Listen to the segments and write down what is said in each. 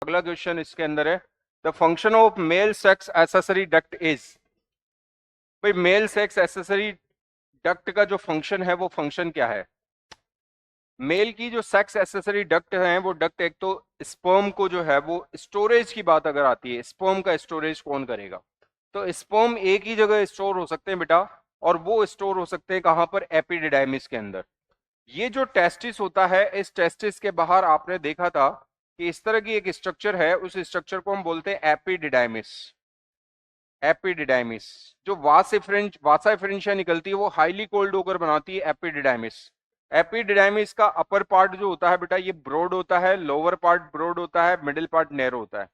अगला क्वेश्चन इसके अंदर है, the function of male sex accessory duct is. भाई मेल सेक्स एसेसरी डक्ट का जो फंक्शन है वो फंक्शन क्या है? मेल की जो सेक्स एसेसरी डक्ट है वो डक्ट, एक तो स्पर्म को जो है वो स्टोरेज की बात अगर आती है, स्पर्म का स्टोरेज कौन करेगा? तो स्पर्म एक ही जगह स्टोर हो सकते हैं बेटा, और वो स्टोर हो सकते हैं कहां पर? एपिडिडाइमिस के अंदर। ये जो टेस्टिस होता है, इस टेस्टिस के बाहर आपने देखा था कि इस तरह की एक स्ट्रक्चर है, उस स्ट्रक्चर को हम बोलते हैं एपिडिडाइमिस। एपिडिडाइमिस जो वासाइफ्रेंशिया निकलती है वो हाईली कोल्ड होकर बनाती है एपिडिडाइमिस। एपिडिडाइमिस का अपर पार्ट जो होता है बेटा ये ब्रॉड होता है, लोअर पार्ट ब्रॉड होता है, मिडिल पार्ट नैरो होता है।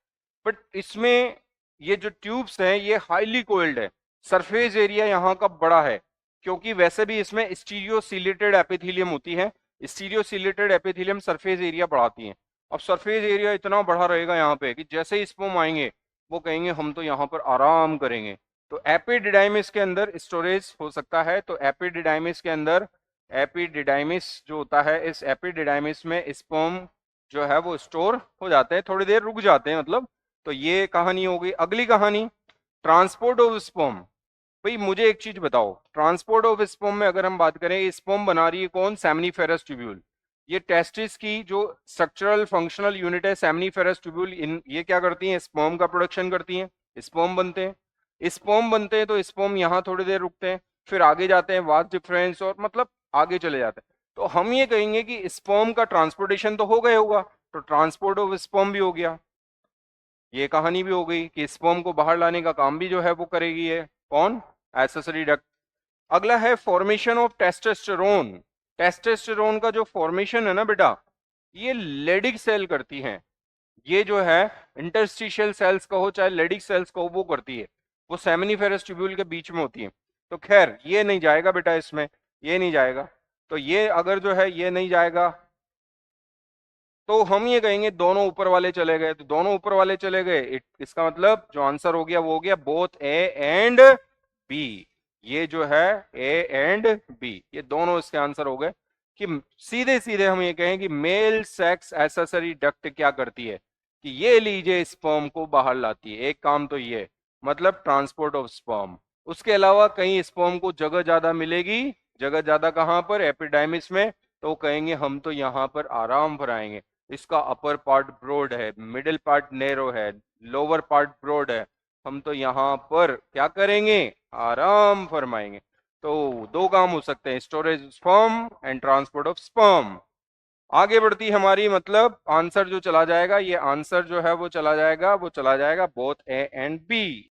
बट इसमें ये जो ट्यूब्स हैं ये हाईली कोल्ड है, सरफेस एरिया यहाँ का बड़ा है, क्योंकि वैसे भी इसमें स्टीरियोसिलेटेड एपिथेलियम होती है। स्टीरियोसिलेटेड एपिथेलियम सरफेस एरिया बढ़ाती है। अब सरफेस एरिया इतना बढ़ा रहेगा यहाँ पे कि जैसे ही स्पर्म आएंगे वो कहेंगे हम तो यहाँ पर आराम करेंगे। तो एपिडिडाइमिस के अंदर स्टोरेज हो सकता है। तो एपिडिडाइमिस के अंदर, एपिडिडाइमिस जो होता है, इस एपिडिडाइमिस में स्पर्म जो है वो स्टोर हो जाते हैं, थोड़ी देर रुक जाते हैं मतलब। तो ये कहानी हो गई। अगली कहानी, ट्रांसपोर्ट ऑफ स्पर्म। भाई मुझे एक चीज बताओ, ट्रांसपोर्ट ऑफ स्पर्म में अगर हम बात करें, स्पर्म बना रही है कौन? Seminiferous tubule. ये टेस्टिस की जो स्ट्रक्चरल फंक्शनल यूनिट है सेमनीफेरस ट्यूब्यूल, इन ये क्या करती हैं? स्पर्म का प्रोडक्शन करती हैं, स्पर्म बनते हैं। स्पर्म बनते हैं तो स्पर्म यहाँ थोड़ी देर रुकते हैं, फिर आगे जाते हैं वास डिफरेंस और मतलब आगे चले जाते हैं। तो हम ये कहेंगे कि स्पर्म का ट्रांसपोर्टेशन तो हो गया होगा, तो ट्रांसपोर्ट ऑफ स्पर्म भी हो गया। ये कहानी भी हो गई कि स्पर्म को बाहर लाने का काम भी जो है वो करेगी है कौन? Accessory duct. अगला है फॉर्मेशन ऑफ टेस्टोस्टेरोन। टेस्टोस्टेरोन का जो फॉर्मेशन है ना बेटा, ये लेडिक सेल करती हैं। ये जो है इंटरस्टिशियल सेल्स कहो चाहे लेडिक सेल्स कहो वो करती है, वो सेमिनिफेरस ट्यूब्यूल के बीच में होती है। तो खैर ये नहीं जाएगा बेटा इसमें, ये नहीं जाएगा। तो ये अगर जो है ये नहीं जाएगा तो हम ये कहेंगे दोनों ऊपर वाले चले गए। तो दोनों ऊपर वाले चले गए, इसका मतलब जो आंसर हो गया वो हो गया बोथ ए एंड बी। ये जो है ए एंड बी, ये दोनों इसके आंसर हो गए। कि सीधे सीधे हम ये कहें कि मेल सेक्स एसेसरी डक्ट क्या करती है कि ये लीजिए स्पर्म को बाहर लाती है। एक काम तो ये, मतलब ट्रांसपोर्ट ऑफ स्पर्म। उसके अलावा कहीं स्पर्म को जगह ज्यादा मिलेगी, जगह ज्यादा कहां पर? एपिडाइमिस में। तो कहेंगे हम तो यहाँ पर आराम भराएंगे। इसका अपर पार्ट ब्रॉड है, मिडिल पार्ट नैरो है, लोअर पार्ट ब्रॉड है, हम तो यहाँ पर क्या करेंगे? आराम फरमाएंगे। तो दो काम हो सकते हैं, storage sperm and transport of sperm. आगे बढ़ती हमारी मतलब आंसर जो चला जाएगा, ये आंसर जो है वो चला जाएगा बोथ ए एंड बी।